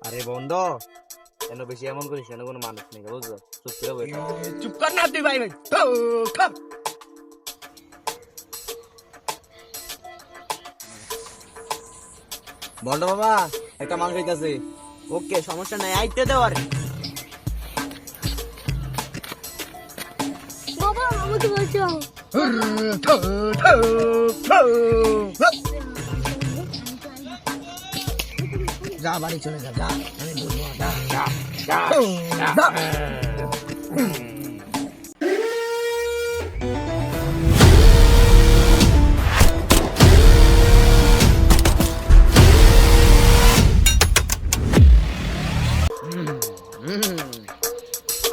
আরে বন্ধ কেন বেশি এমন করিস কেন কোনো মানুষ নেই বুঝছো চুপ করে বসে চুপ কর না তুই ভাই বন্ধ বাবা একটা মাল খাইতেছে ওকে সমস্যা নাই আইতে দেও আরে বাবা আমাকে বাঁচাও যা বাড়ি চলে যা যা আমি বুঝবো যা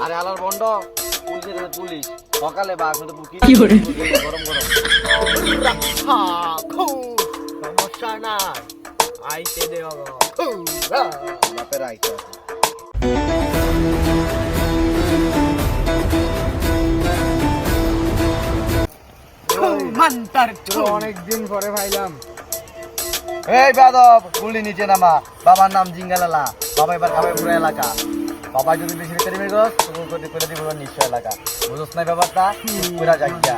আরে আলার বন্ধ পুলিশের পুলিশ সকালে বা এখন তো কি করে? গরম গরম সমস্যা না আইতে দে বাপের আইতে মান্তার অনেকদিন পরে ভাইলাম এই বাদব গুলি নিচে নামা বাবার নাম জিঙ্গালালা বাবা এবার খাবে পুরো এলাকা বাবা যদি বেশি বেশি দিবে গো তুমি করে দিব নিশ্চয় এলাকা বুঝছ না ব্যাপারটা পুরা জায়গা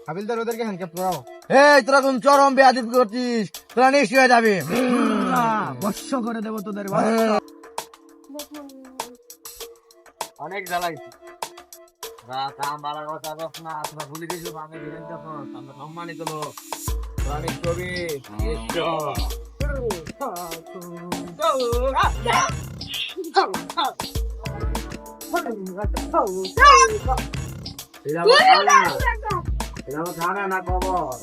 হাবিলদার ওদেরকে হ্যান্ডক্যাপ করাও এই তোরা কোন চরম বেয়াদবি করছিস তোরা নিশ্চয় হয়ে যাবি বর্ষ করে দেবো তোদের অনেক জ্বালাইছি কাম বালা কথা কস না তোরা ভুলে গেছিস আমি দিলেন তখন আমরা সম্মানিত লোক তোরা নিশ্চবি খানা না খবর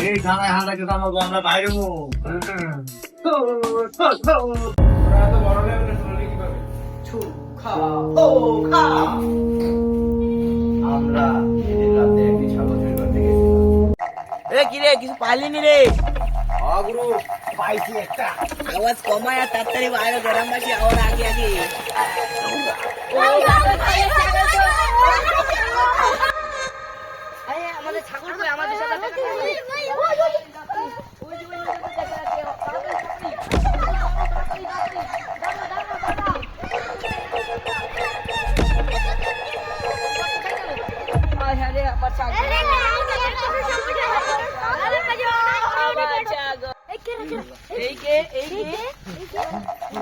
এই খানায় হাঁটাকে কামাবো আমরা বাইরে আমরা সেদিন রাতে একটি ছাগল চুরি করতে গেছিলাম এ কি রে কিছু পাইলিনি রে গুরু পাইছি একটা আওয়াজ কমায় আর তাড়াতাড়ি বাইরে গ্রামবাসী আওয়ার আগে আগে আমাদের ছাগল কই আমাদের সাথে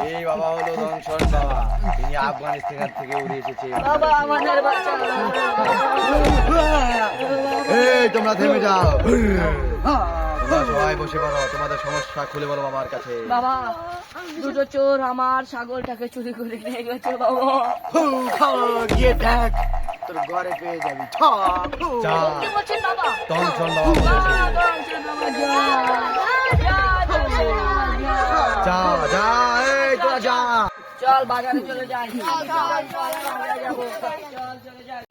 এই বাবা হলো রংশন বাবা তিনি আফগানিস্তান থেকে উড়ে এসেছে বাবা আমাদের বাচ্চা এই তোমরা থেমে যাও তোমরা সবাই বসে পড়ো তোমাদের সমস্যা খুলে বলো বাবার কাছে বাবা দুটো চোর আমার ছাগলটাকে চুরি করে নিয়ে গেছে বাবা গিয়ে দেখ তোর ঘরে পেয়ে যাবি যা কি বলছেন বাবা টনশন বাবা বলেছে যা যা এই তোরা যা চল বাজারে চলে যাই বাজারে যাবো চল চলে যাই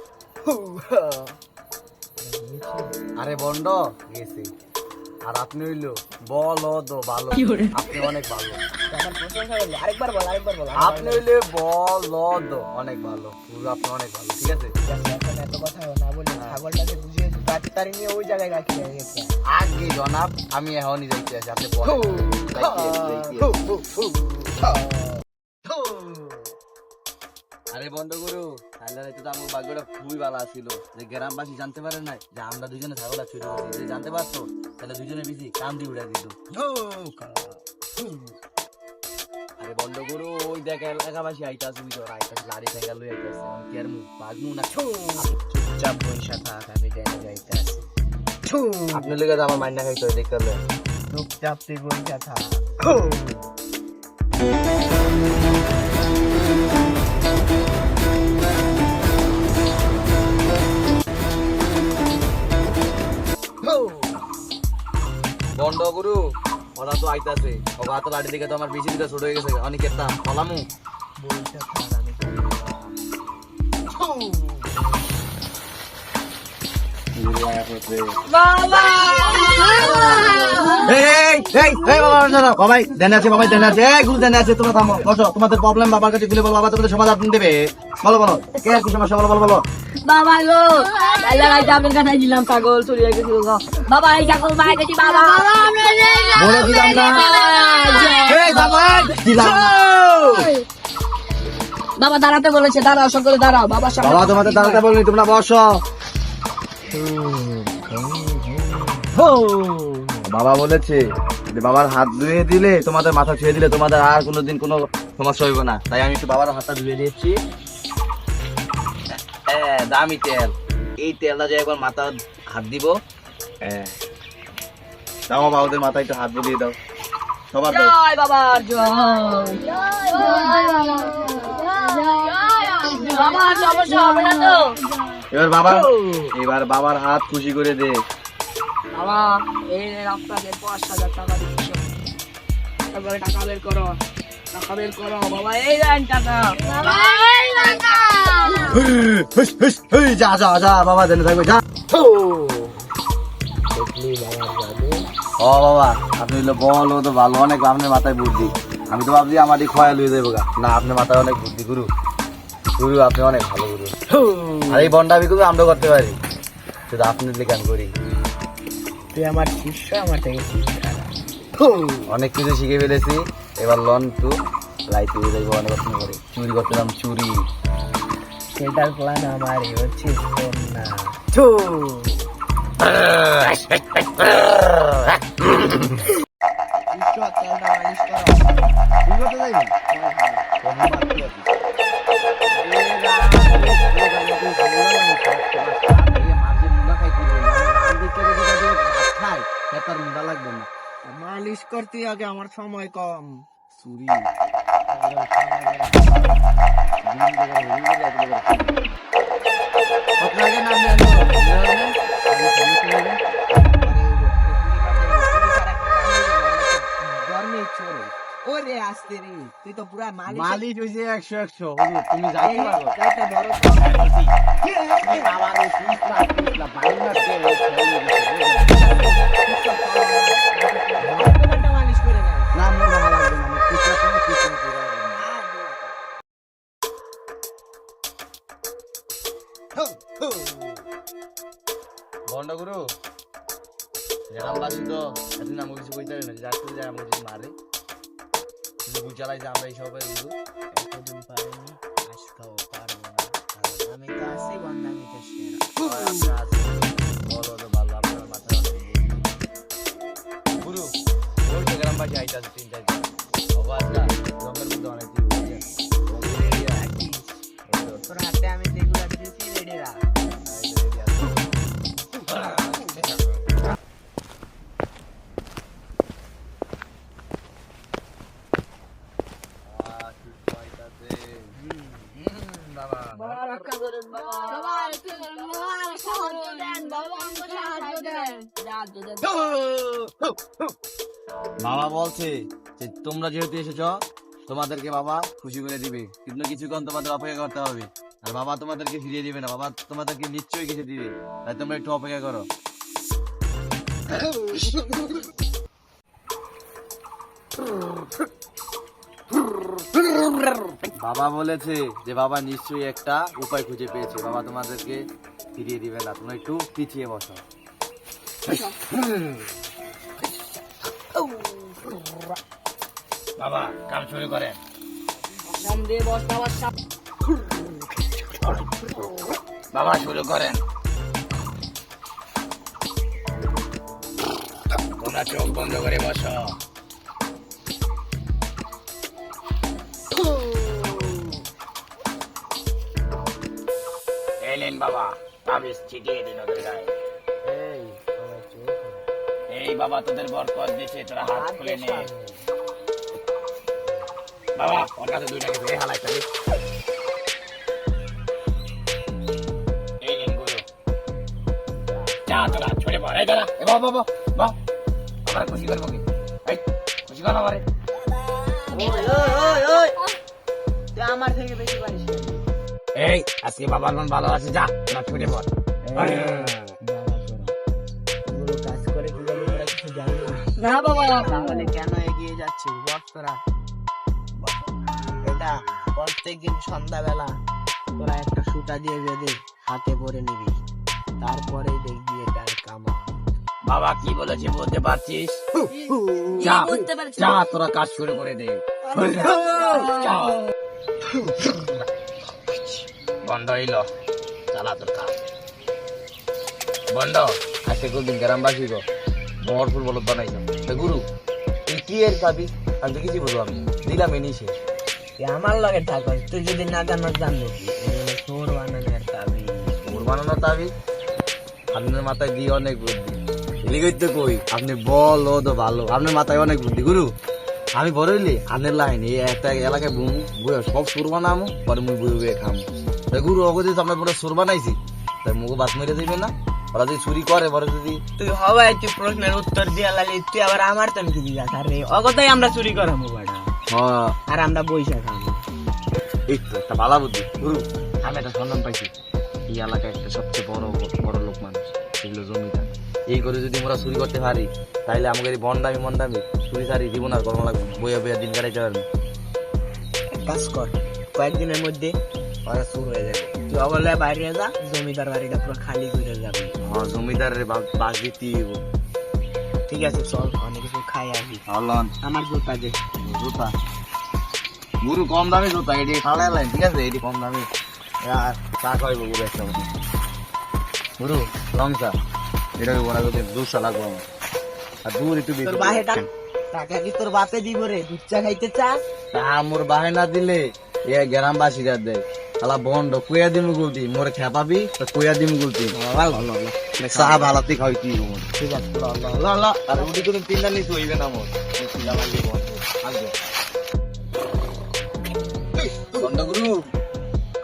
আরে বন্ড গেছে আর আপনি হইলো বলদ ভালো আপনি অনেক ভালো আরেকবার বল আপনি হইলে বলদ অনেক ভালো পুরো আপনি অনেক ভালো ঠিক আছে এখন এত কথা না বলি ছাগলটাকে বুঝিয়ে ডাক্তারি নিয়ে ওই জায়গায় রাখি গেছে আগে জনাব আমি এখনই যাইতে আছি আপনি বলেন। আরে বন্ধ করু তাহলে তো আমার ভাগ্যটা খুবই ভালো ছিল যে গ্রামবাসী জানতে পারে না যে আমরা দুজনে ছাগলা চুরি করছি যদি জানতে পারতো তাহলে দুজনে বেশি কাম দিয়ে উড়ে দিত আরে বন্ধ করু ওই দেখ এলাকাবাসী আইতাছে বুঝো আইতাছে লাড়ি খাইয়া লই আইতাছে আমি কি আর ভাগমু না চুপচাপ বৈশা থাক আমি ট্রেনে যাইতে আছি আপনি লেগে আমার মাইনা খাইতে দেখতে হলে চুপচাপ তুই বৈশা থাক বন্ধ গুরু ওরা তো আইতাছে ওরা তো লাড়ি দিকে তো আমার বেশি দিকে ছোট হয়ে গেছে অনেকের তা ফলামু বৈশা থাক আমি বাবাই দেনে আছে গুরু দেনে আছে তোমরা থামো বসো তোমাদের প্রবলেম বাবার কাছে খুলে বলো বাবা তোমাদের সমাধান দেবে বলো কে কি সমস্যা বলো বাবা গো আল্লাহ রাই যাবেন কাটাই দিলাম পাগল চলে গেছে গো বাবা এই ছাগল মাই গেছি বাবা বলে দিলাম না এই বাবা দিলাম না। বাবা দাঁড়াতে বলেছে দাঁড়াও সকলে দাঁড়াও বাবা সামনে বাবা তোমাদের দাঁড়াতে বলিনি, তোমরা বসো। বাবা বলেছে যে বাবার হাত ধুয়ে দিলে তোমাদের মাথা ছুঁয়ে দিলে তোমাদের আর কোনোদিন কোনো সমস্যা হইব না, তাই আমি একটু বাবার হাতটা ধুয়ে দিয়েছি। দামি তেল, এই তেলটা যে একবার মাথা হাত দিব। দাও বাবা ওদের মাথায় একটু হাত বুলিয়ে দাও সবার দাও। জয় বাবার জয় বাবা সমস্যা হবে না তো এবার বাবার হাত খুশি করে দে। বাবা এই আপনাকে 5,000 টাকা দিচ্ছি তারপরে টাকা বের করো বাবা এই দেন টাকা যা যা যা বাবা জেনে থাকবে যা। ও বাবা আপনি বল ও তো ভালো অনেক, আপনার মাথায় বুদ্ধি। আমি তো ভাবছি আমার খোয়া লুয়ে দেবো না, আপনার মাথায় অনেক বুদ্ধি গুরু। গুরু আপনি অনেক ভালো গুরু। আর এই বন্ডা আমি কিন্তু আমরা করতে পারি, শুধু আপনার লেখান করি। তুই আমার শিষ্য, আমার থেকে শিক্ষা অনেক কিছু শিখে ফেলেছি। এবার লন টু লাইতে যাইবো অনেক রকম করে চুরি করতেলাম চুরি। সেটার প্ল্যান আমার হচ্ছে না। মালিশ করতে আগে আমার সময় কম। চুরি ওরে আসতে রে, তুই তো পুরা মালিশ হয়েছে 100 তুমি যাইতে পারো। মালিশ করে না। না মোর ভালো লাগবে না, আমি খুশলা করে খুশলা করে বন্ডা গুরু গ্রামবাসী তো এতদিন আমাকে কিছু কইতে পারে না, যার করে যায় আমাকে মারে শুধু বুঝালাই যে আমরা এইসব গুরু এতদিন পারিনি, আজকেও পারবো না। আমি তো আছি বন্ধামি সেরা। বলো তো ভালো আপনার মাথায় অনেক বুদ্ধি। গুরু ওই তো গ্রামবাসী আইতাছে 3-4 অবাজটা জঙ্গলের মধ্যে অনেক কি হয়েছে। তোর হাতে আমি যেগুলো দিয়েছি রেডি রাখ। বাবা রক্ষা করেন বাবা সাহায্য দেন বাবা আমাকে সাহায্য দেন সাহায্য দেন বাবা বলছে যে তোমরা যেহেতু এসেছ তোমাদেরকে বাবা খুশি করে দিবে, কিন্তু কিছুক্ষণ তোমাদের অপেক্ষা করতে হবে। আর বাবা তোমাদেরকে ফিরিয়ে দিবে না, বাবা তোমাদেরকে নিশ্চয়ই কিছু দিবে, তাই তোমরা একটু অপেক্ষা করো। বাবা বলেছে যে বাবা নিশ্চয়ই একটা উপায় খুঁজে পেয়েছে, বাবা তোমাদেরকে ফিরিয়ে দিবে না, তোমরা একটু পিছিয়ে বসো। বাবা কাম শুরু করেন। নাম দিয়ে বস বাবার বাবা শুরু করেন। তোমরা চোখ বন্ধ করে বসো। এলেন বাবা, তাবিজ ছিটিয়ে দিন ওদের গায়ে। এই বাবা তোদের বরকত দিছে, তোরা হাত খুলে নে। বাবা ওর কাছে 2 টাকা দিয়ে হালাই খালি। এই নিন গুরু, যা তোরা ছড়ে পড়ে দাঁড়া। এ বাবা বাবা বাবা আমরা খুশি করবো কি? এই খুশি করো আমারে। তুই আমার থেকে বেশি পারিস না। এই আজকে বাবার মন ভালো আছে, যা তোরা ছড়ে পড়। এগুলো কাজ করে কি জানি ওরা কিছু জানে না। না বাবা তাহলে কেন এগিয়ে যাচ্ছিস বল তোরা? এটা প্রত্যেকদিন সন্ধ্যাবেলা তোরা একটা সুতা দিয়ে বেঁধে হাতে পরে নিবি, তারপরেই দেখবি এটার কামা। বাবা কি বলেছে বলতে পারছিস? কি যা বলতে পারছি? যা তোরা কাজ শুরু করে দে। যা। বন্ধ হইল, চালা তোর কাজ বন্ধ। আজকে কোনদিন গ্রামবাসী গো ভরপুর বলদ বানাইছ। গুরু তুই কি এর খাবি? আমি তো কিছু বলবো, আমি দিলাম এনেছে। তুই আমার লগে থাকস, তুই যদি না জানাস জানবো কি? তোর বানানোর দাবি। ওর বানানো তাবি আপনার মাথায় দিয়ে অনেক বুদ্ধি। এলিগেই তো কই আপনি বল ও তো ভালো, আপনার মাথায় অনেক বুদ্ধি গুরু। আমি বড় হইলে আপনার লাইন এই একটা এলাকায় বুমু বইয়া সব সুর বানামো, পরে মুই বই বইয়ে খামো। তাই গুরু অগদি তো আপনার পুরো সুর বানাইছি, তাই মুখে বাত মেরে দিবে না? ওরা যদি চুরি করে পরে যদি তুই হবাই, তুই প্রশ্নের উত্তর দিয়া লাগলি, তুই আবার আমার তেন কি দিস? আরে অগতাই আমরা চুরি করামো বাড়া, হ্যাঁ আর আমরা বইসা খাবো। এই তো একটা ভালো বুদ্ধি গুরু। আমি একটা সন্ধান পাইছি, এই এলাকায় একটা সবচেয়ে বড় বড় লোক মানুষ, সেগুলো জমিদার। এই করে যদি আমরা চুরি করতে পারি তাইলে আমাদের এই বন্ডামি মন্ডামি চুরি সারি জীবন আর কর্ম লাগবে, বইয়া বইয়া দিন কাটাইতে পারবে। এক কাজ কর, কয়েকদিনের মধ্যে ওরা শুরু হয়ে যাবে। তুই অগলে বাইরে যা, জমিদার বাড়িটা পুরো খালি করে যাবে। হ্যাঁ জমিদারের বাস দিতে দিব। ঠিক আছে চল, অনেক কিছু খাই আসি। হলন আমার জুতা দে। জুতা গুরু কম দামি জুতা, এটি খাড়া লাইন, ঠিক আছে? এটি কম দামি। আর চা খাইব গুরু একটা মতো। গুরু লং চা, এটা বলা করতে 200 লাগবে আমার। আর দূর একটু বেশি। তোর বাহে টাকা কি তোর বাপে দিব রে? দুধ চা খাইতে চা? তা মোর বাহে না দিলে এ গ্রামবাসীরা দেয়। শালা বন্ড কুয়া দিমু গুলতি, মোরে খেপাবি তো কুয়া দিমু গুলতি। চা ভালাতে খাই কি মোর। ঠিক আছে ল ল আর উডি তুমি তিনটা নিছ হইবে না মোর। চিলা লাগি বন্ধ আসবে। বন্ধ গুরু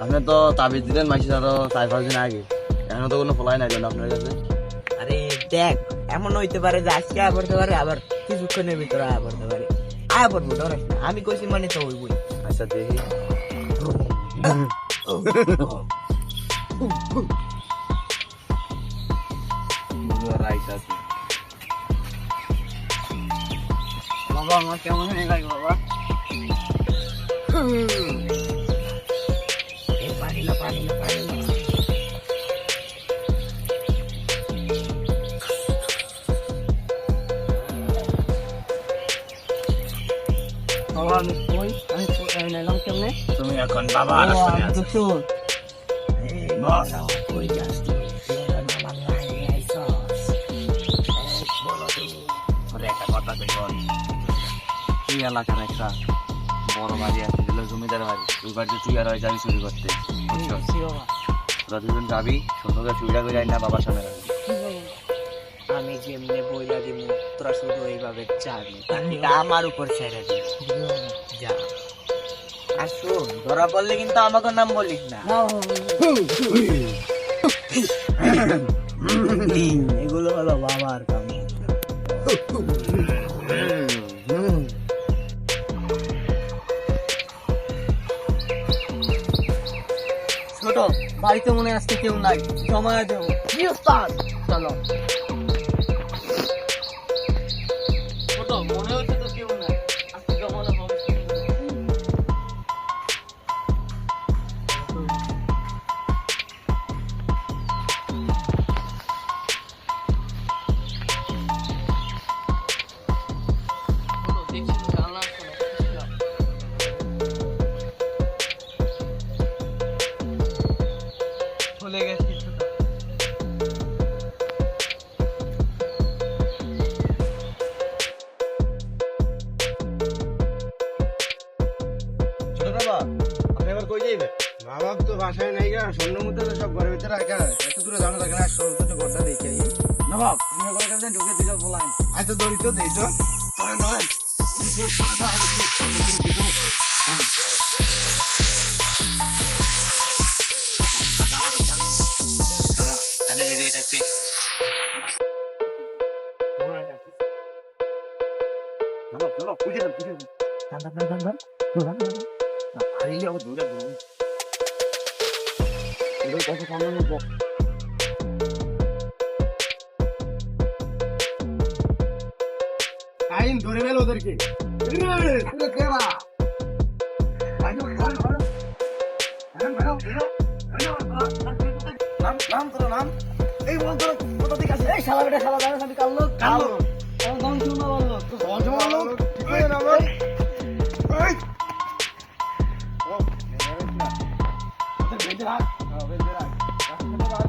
আপনি তো তাবিজ দিলেন মাইসি আরো 4-5 দিন আগে, এখনো তো কোনো ফলাই নাই কেন আপনার কাছে? আরে দেখ, এমন হইতে পারে যে আজকে আয়া পড়তে পারে, আবার কিছুক্ষণের ভিতরে আয়া পড়তে পারে। আয়া পড়বো, ডরাস না, আমি কইছি মানে তো হইবই। আচ্ছা দেখি। বাবা আমার কেমন হয়ে গেল বাবা? পারি না, পারি না, পারি না। বাবা আমি কই, আমি নিলাম কেমনে? তুমি এখন বাবা ও, আর আমি তো চোর। বস। কই যাস তুই? তুই এখন আমার লাইনে আইছস। বলো তুই। ওরে একটা কথা কই বল। এই এলাকার একটা বড় বাড়ি আছে, যেগুলো জমিদার বাড়ি, ওই বাড়িতে তুই আর ওই যাবি চুরি করতে, বুঝছস? কি বাবা? তোরা দুজন যাবি, সুন্দর করে চুরিটা করে আই না বাবার সামনে রাখবি। কি বাবা? আমি যেমনে বইলা দিব, তোরা শুধু এইভাবে চাবি, বাকিটা আমার উপর ছেড়ে দিবি। যা। আর শোন, ধরা পড়লে কিন্তু আমাকে নাম বলিস না। না বাবা, এগুলো হলো বাবার কাম। ছোট বাড়িতে মনে হয় আজকে কেউ নাই, জমায়া দেবো। কি উস্তাদ? চলো। ছোট মনে হচ্ছে তো কেউ নাই, আজকে জমানো হবে। ছোট, দেখছি তো জানলাম শোনো, বুঝলাম। চলে গেছি ছোট। ছোট বাবা আপনি এবার কই যাইবে? বাবা তো বাসায় নাই গা, স্বর্ণ মতো সব ঘরের ভিতরে রাখা, এত দূরে জানা থাকে না, সব তো ঘরটা দেখে আই। না বাপ তুমি ঘরের কাছে ঢুকে দিছো বলাইন। আজ তো দড়ি তো দিয়েছো, পরে নয়। আইন ধরে গেল ওদেরকে। নাম তোর নাম এই বল তোর কোথা থেকে আসে এই শালা বেটা শালা জানিস আমি কাল লোক কাল লোক দম শুনো বললো তো দম শুনো ঠিক আছে না বল এই ও না বেঁচে রাখ হ্যাঁ বেঁচে রাখ রাখতে রাখ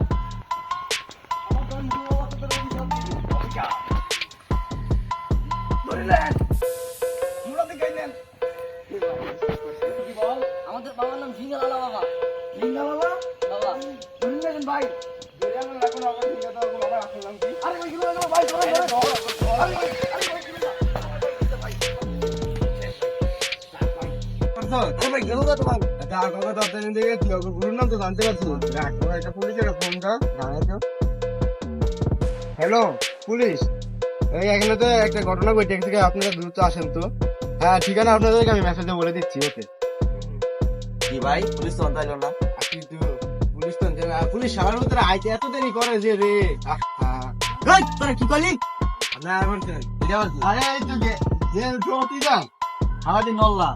আমার দম শুনো তোর অভিশাপ দিবি অভিশাপ ধরিলেন মুরা দিকে নেন কি বল আমাদের বাবার নাম জিঙ্গালালা বাবা জিঙ্গালালা বাবা ধরিলেন ভাই যেমন এখন আমার ঠিক আছে এখন আমার আসলাম কি আরে ওইগুলো না ভাই ধরে আরে ভাই গেল না তোমার এটা কাকা তাড়াতাড়ি দিকে কি হবে গুরুর নাম তো জানতে পারছি রাখ ওরা এটা পুলিশের ফোনটা জানাইছো হ্যালো পুলিশ এই এখানে তো একটা ঘটনা ঘটে গেছে আপনারা দ্রুত আসেন তো হ্যাঁ ঠিকানা আপনাদেরকে আমি মেসেজে বলে দিচ্ছি ওকে কি ভাই পুলিশ তো আনতাইলো না আপনি তো পুলিশ তো পুলিশ সবার ভিতরে আইতে এত দেরি করে যে রে এই তোরা কি করলি না এখন আরে এই তো যে উঠি যান আমাদের নল্লা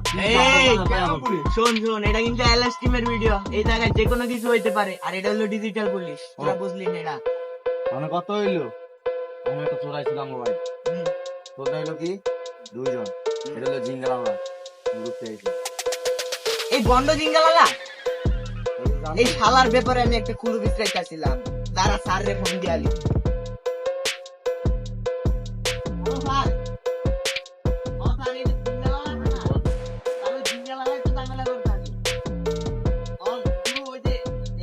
শোন শোন এটা কিন্তু এলএস টিমের ভিডিও এই জায়গায় যে কোনো কিছু হইতে পারে আর এটা হলো ডিজিটাল পুলিশ তোরা বুঝলি না এটা মানে কত হইলো আমি একটা চোরাইছিলাম মোবাইল তোরটা হইলো কি দুইজন এটা হলো জিঙ্গালালা ঘুরতে আইছে এই বন্ড জিঙ্গালালা এই শালার ব্যাপারে আমি একটা কুলু বিশ্রাইতেছিলাম তারা স্যার রে ফোন দিয়ালি ও স্যার ও স্যার এই জিঙ্গালালা না তাহলে জিঙ্গালালা তো ঝামেলা করতে আছে ও পুরো ওই যে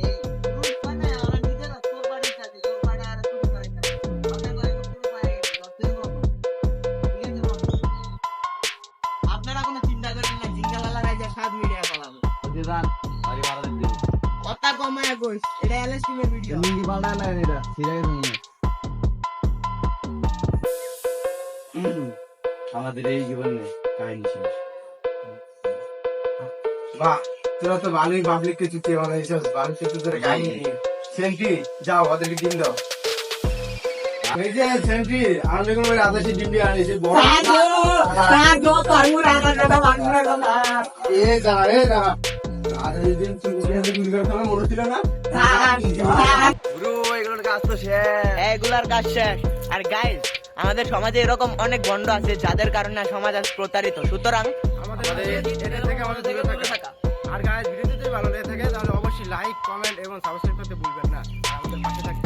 এই গ্রুপ মানে ওরা নিজেরা তোর বাড়িতে আছে তোর বাড়ি আর তোর বাড়িতে আছে কথা কয় পুরো পায়ে দস্তই করব ঠিক আছে বল আপনারা কোনো চিন্তা করেন না জিঙ্গালালা রাইজা 7 মিডিয়া পালাবো ওই জান বাড়ি মারা দিতে কথা কমায় কইস এটা এলএস টিমের ভিডিও লিঙ্গি পাল্টা না এটা সিরিয়াস নিয়ে আমাদের এই জীবনে কাহিনী শেষ বাহ তোরা তো ভালোই পাবলিককে চুটিয়ে বানাইছিস ভালো কিছু তোর কাহিনী সেন্ট্রি যাও ওদেরকে ডিম দাও এই যে সেন্ট্রি আমি কোনো আদাসি ডিম দিয়ে আনিছি বড় এ দাঁড়া আর এই দিন তুই গুলি করে ফেলা মনে ছিল না গুরু এগুলোর কাজ তো শেষ এগুলার কাজ শেষ আর গাইস আমাদের সমাজে এরকম অনেক গন্ড আছে যাদের কারণে সমাজ আজ প্রতারিত সুতরাং আমাদের এটা থেকে আমাদের দূরে থাকা আর গাইস ভিডিও যদি ভালো লেগে থাকে তাহলে অবশ্যই লাইক কমেন্ট এবং সাবস্ক্রাইব করতে ভুলবেন না আর আমাদের পাশে থাকতে